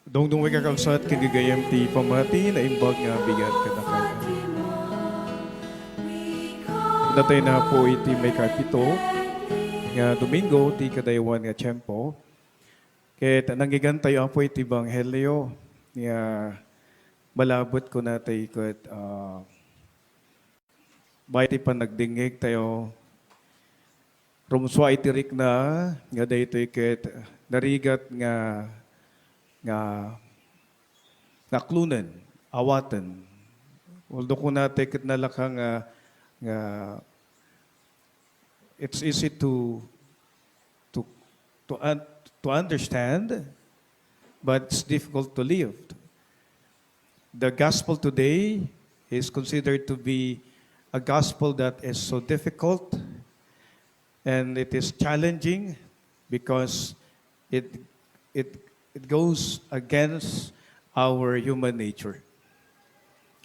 Dongdong may kakabsat kagagayam ti pamati na imbag nga bigat kadakay. Natay na po iti may kapito nga Domingo ti kadaywan nga tiyempo. Ket nanggigan tayo po iti Banghelyo nga balabot ko natay ket bayat ti panagdingig tayo rumswa itirik na nga daytoy ket narigat nga naklunen, awatan. Although kung natin ket nalakang nga it's easy to to un- to understand, but it's difficult to live. The gospel today is considered to be a gospel that is so difficult and it is challenging because it it it goes against our human nature.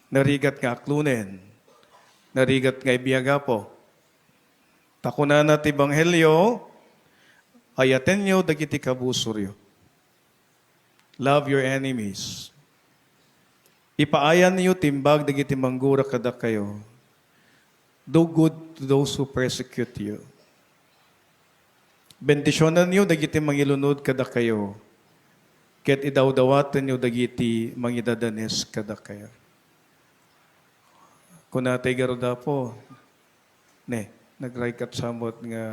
Narigat nga aklunen, narigat nga ibiyaga po. Takunan na ti Banghelyo, ayaten nyo dagiti kabusuryo. Love your enemies. Ipaayan niyo timbag dagiti manggura kada kayo. Do good to those who persecute you. Bendisyonan niyo dagiti mangilunod kada kayo. Ket idawdawatan niyo dagiti mangidadanes kada kayo. Kung natay garuda po, nagraykat samot nga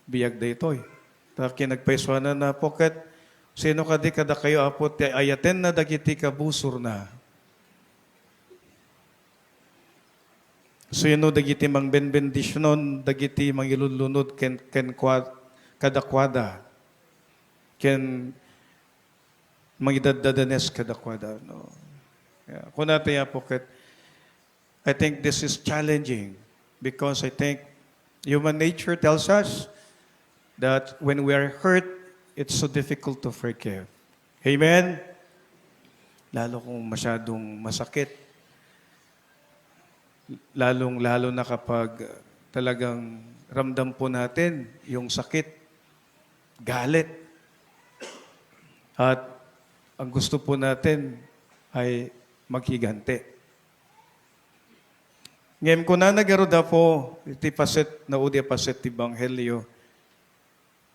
biyag daytoy. Taki nagpaiswanan na po ket sino kadi kada kayo apo ti ayaten na dagiti kabusor na. Sino dagiti mangbenbendisyonon dagiti mangilulunod ken kadakwada. Ken mangidadadanes kadakwada. No? Yeah. Kung natin po ket I think this is challenging because I think human nature tells us that when we are hurt, it's so difficult to forgive. Amen? Lalo kung masyadong masakit. Lalo na kapag talagang ramdam po natin yung sakit, galit. At ang gusto po natin ay maghiganti. Ngayon ko na nagaroda po, iti paset na udi paset ti Banghelyo,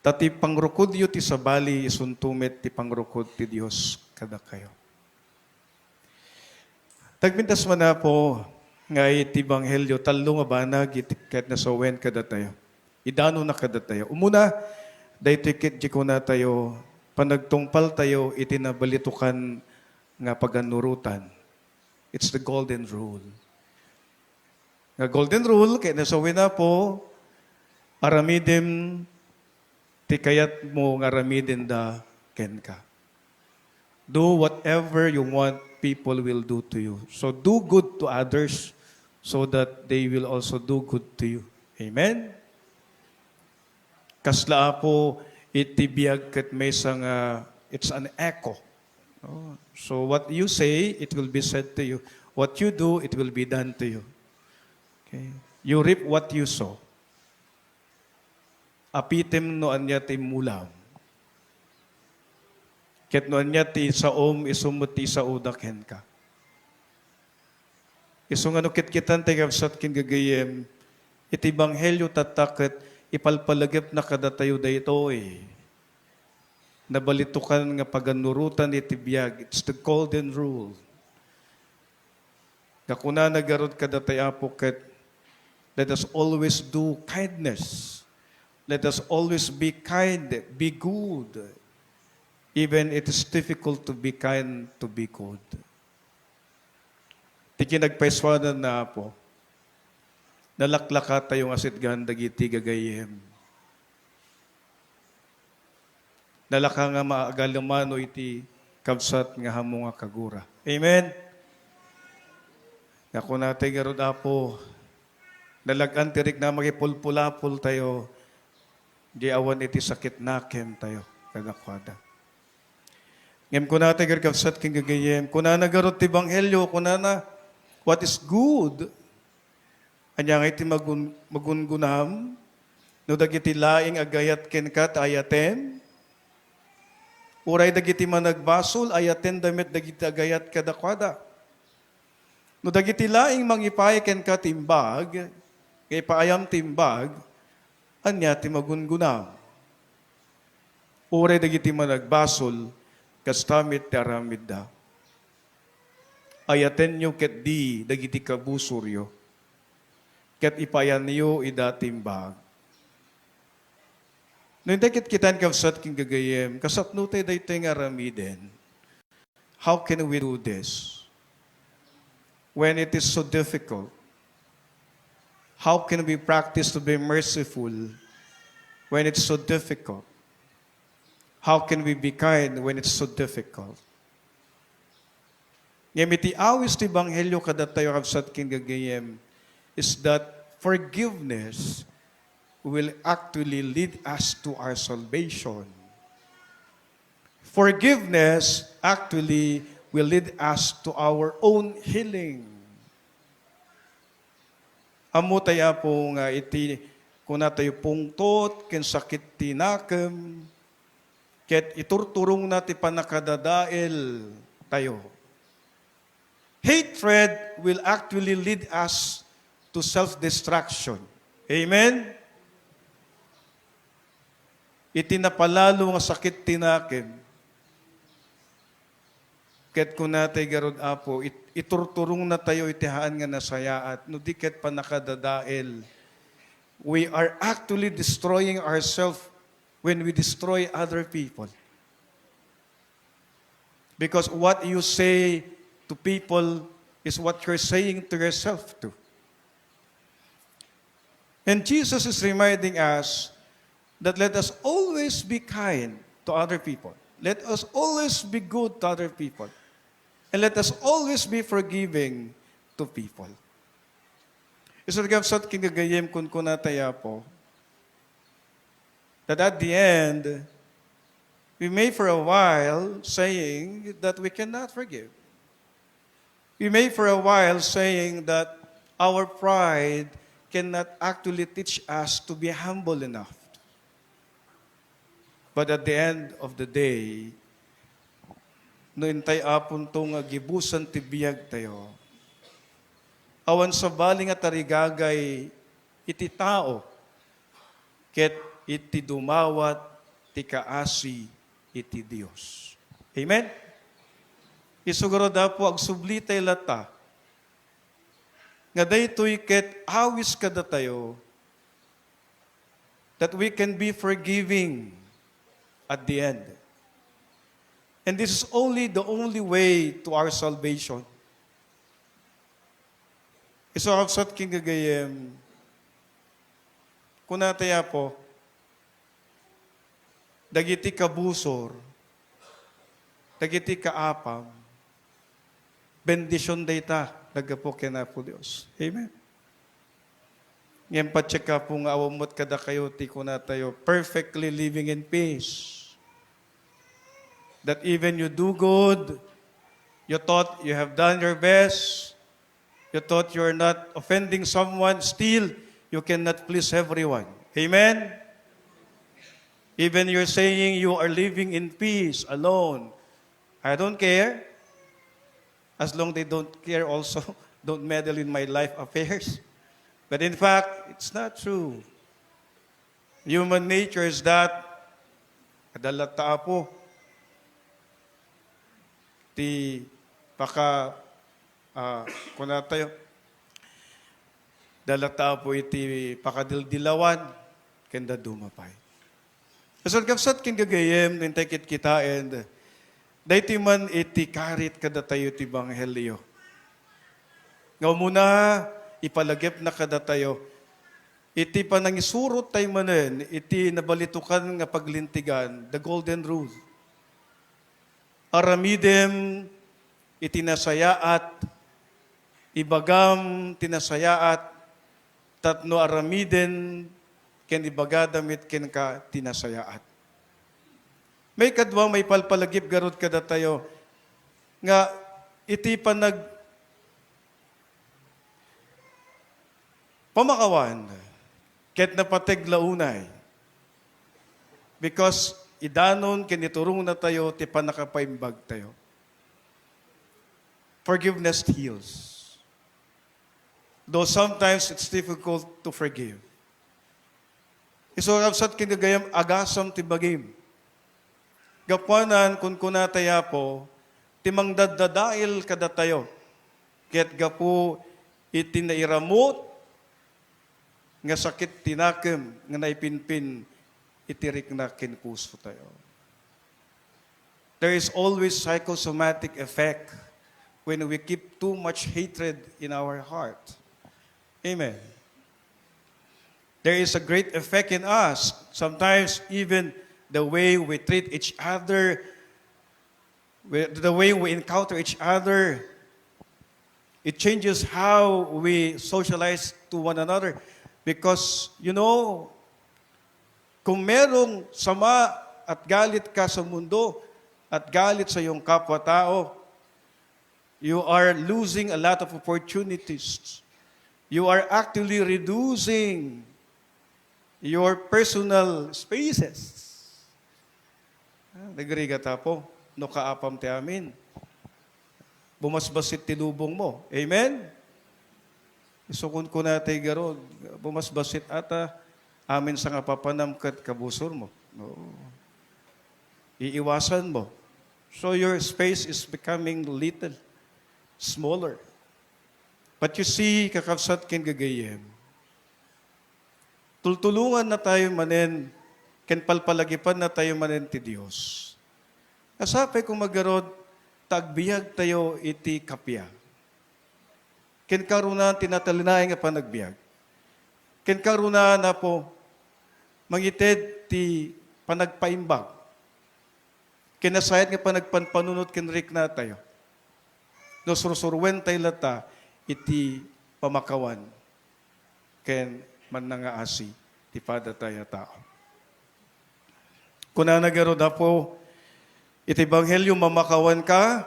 tati pangrukod yu ti sabali isuntumet ti pangrukod ti Dios kada kayo. Tagmintas man na po, nga iti Banghelyo, talo nga banag iti ket nasawen kada tayo. Idano na kada tayo. Umuna, dahil ket di ko na tayo, panagtungpal tayo, iti nabalitukan nga paganurutan. It's the golden rule. Nga golden rule, kaya nasawin na po, aramidim, ti kayat mo nga aramidin da ken ka. Do whatever you want people will do to you. So do good to others so that they will also do good to you. Amen? Kasla po, itibiyag ket may it's an echo. No? So what you say, it will be said to you. What you do, it will be done to you. Okay. You reap what you sow. Apitem no anya ti mulam. Ket no anya ti saom isumot ti saudaken ka. Isong ano kitkitan ti kapsat kin gagayem, iti Banghelyo tataket ipalpalagip na kada tayo dayto Nabalitukan nga paganurutan iti biyag. It's the golden rule. Kakuna nagarod kada tayo apo ket let us always do kindness. Let us always be kind, be good. Even it is difficult to be kind, to be good. Tiki nagpaiswanan na po. Nalaklaka tayong asidgan dagiti gagayem. Nalaka nga maagalumano iti kabsat nga hamo nga kagura. Amen? Ako natin garod apo, nalagan tirik na makipulpulapul tayo, di awan iti sakit nakem tayo, kagakwada. Ngem ko natin garkapsat king gagayem, kuna na garot ti Banghelyo, kuna na, what is good? Anya nga iti magungunam, no dagiti laing agayat ken kat ayaten, Uray dagiti managbasol, ayaten damit dagiti agayat kadakwada. No dagiti laing mangipay ken katimbag, kay paayam timbag, anya ti magungunam. Uray dagiti managbasol, kastamit ti aramid da. Ayaten nyo ket di dagiti kabusuryo, ket ipayan niyo ida timbag. No hindi kitan kapsat king gagayem, kasapno tayo dayto nga aramiden. How can we do this? When it is so difficult? How can we practice to be merciful when it's so difficult? How can we be kind when it's so difficult? Ngem iti awis ti Ebanghelyo kada tayo kapsat king gagayem is that forgiveness will actually lead us to our salvation. Forgiveness actually will lead us to our own healing. Amo tayo po nga iti, kuna tayo pungtot, ken sakit tinakam, ket iturturong na ti panakadadael tayo. Hatred will actually lead us to self-destruction. Amen? Iti napalalo nga sakit tinakim. Ket kunatay garod apo, iturturong na tayo itihaan nga nasayaat, no di ket panakadadael. We are actually destroying ourselves when we destroy other people. Because what you say to people is what you're saying to yourself too. And Jesus is reminding us that let us always be kind to other people. Let us always be good to other people. And let us always be forgiving to people. Isa gabsat kinagayem kun kunataya po, that at the end, we may for a while saying that we cannot forgive. We may for a while saying that our pride cannot actually teach us to be humble enough. But at the end of the day, no intay apon tong gibusan ti biyag tayo, awan sa baling at tarigagay iti tao, ket iti dumawat ti kaasi iti Dios. Amen? Isuguro da po agsubli tay lata, nga daytoy ket awis kada tayo, that we can be forgiving at the end. And this is the only way to our salvation. Isakapsat king gagayem, kunataya po, dagiti kabusor, dagiti kaapam, bendisyon dayta, nagapo kena po Dios. Amen. Ngayon patsaka po nga awamot kada kayo, ti kunatayo, perfectly living in peace. That even you do good, you thought you have done your best, you thought you're not offending someone, still, you cannot please everyone. Amen? Even you're saying you are living in peace, alone. I don't care. As long they don't care also, don't meddle in my life affairs. But in fact, it's not true. Human nature is that, kadalata po, ti paka kuna tayo dalata po iti pakadildilawan kenda dumapay. Kasal kapsat king gagayem nintay kit kita and dayti man iti karit kada tayo ti Ebanghelyo. Ngaw muna ipalagip na kada tayo iti panangisurot tayo manen iti nabalitukan nga paglintigan the golden rule. Aramidem itinasayaat, ibagam tinasayaat, tatno aramiden ken ibagadamit ken ka tinasayaat. May kadwa may palpalagip garod kada tayo nga iti panag pamakawan ket napateglaunay. Because idanon kiniturong na tayo, ti panakapaimbag tayo. Forgiveness heals. Though sometimes it's difficult to forgive. Iso kapsat kinagayam agasam ti bagim. Gapuanan kun kunataya po, timang dadadail kada tayo. Ket gapu iti nairamot nga sakit tinakem nga naipinpin itirik na kinpuso tayo. There is always psychosomatic effect when we keep too much hatred in our heart. Amen. There is a great effect in us. Sometimes even the way we treat each other, the way we encounter each other, it changes how we socialize to one another. Because, kung merong sama at galit ka sa mundo at galit sa iyong kapwa-tao, you are losing a lot of opportunities. You are actually reducing your personal spaces. Nagriga tapo, no kaapam ti amin. Bumasbasit ti lubong mo. Amen? Isukon ko na tayo garod, bumasbasit ata, amin sa nga papanam kat kabusor mo. No. Iiwasan mo. So your space is becoming little, smaller. But you see, kakabsat kin gagayem, tultulungan na tayo manen, ken palpalagipan na tayo manen ti Diyos. Kasapay kung magarod, tagbiyag tayo iti kapya. Ken karuna tinatalinaay nga panagbiag. Ken karuna na po, mangited ti panagpaimbag. Ken nasayat nga panagpanpanunot ken rik na tayo. No sursurwen tayo lata, iti pamakawan. Ken man nga asi, ti pada tayo tao. Kuna nagaro na po, iti Ebanghelyo mamakawan ka,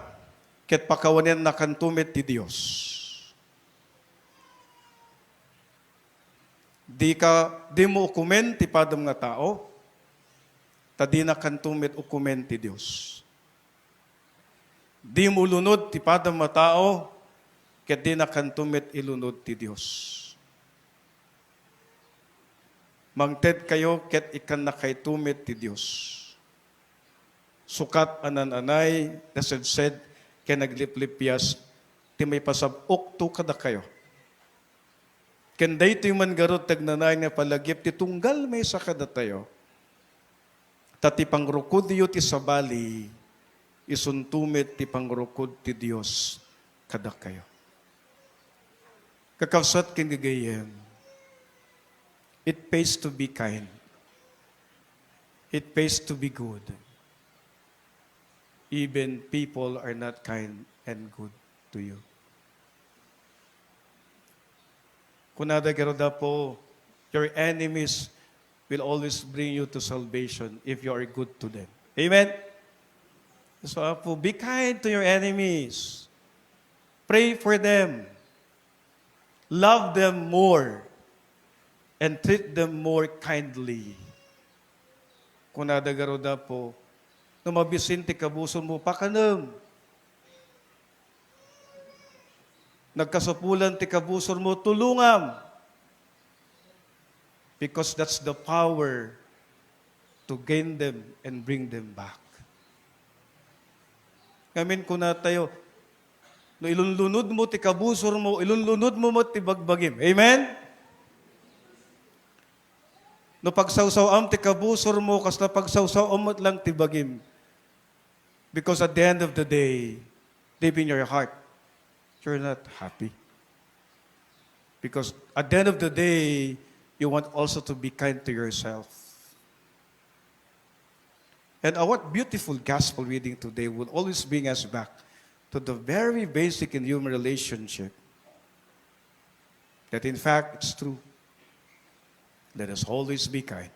ket pakawanen na kantumit ti Diyos. Di mo ukumen ti padam nga tao, tadi na kantumit ukumen ti Diyos. Di mo lunod ti padam nga tao, ket di na kantumit ilunod ti Diyos. Mangted kayo, ket ikan na kay tumit ti Diyos. Sukat anan-anay, nasadsed, ken nagliplipyas, ti may pasabok to kada kayo. Ken daytoy man garot tagnanay nga palagip, ti tunggal may sakada tayo. Tati pangrukod yu ti sabali, isuntumit ti pangrukod ti Diyos kada kayo. Kakawsat ken gagayem, it pays to be kind. It pays to be good. Even people are not kind and good to you. Kunada garoda po, your enemies will always bring you to salvation if you are good to them. Amen? So po, be kind to your enemies. Pray for them. Love them more. And treat them more kindly. Kunada garoda po, no mabisin ti kabuson mo, pakanam. Nagkasapulan ti kabusor mo, tulungam. Because that's the power to gain them and bring them back. Kamin ko na tayo, no ilunlunod mo ti kabusor mo, ilunlunod mo ti bagbagim. Amen? No pagsawsaw ti kabusor mo, kas na pagsawsaw lang ti bagim. Because at the end of the day, deep in your heart, you're not happy. Because at the end of the day, you want also to be kind to yourself. And our beautiful gospel reading today will always bring us back to the very basic in human relationship. That in fact, it's true. Let us always be kind.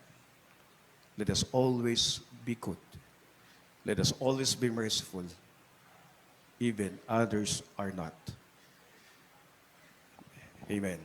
Let us always be good. Let us always be merciful. Even others are not. Amen.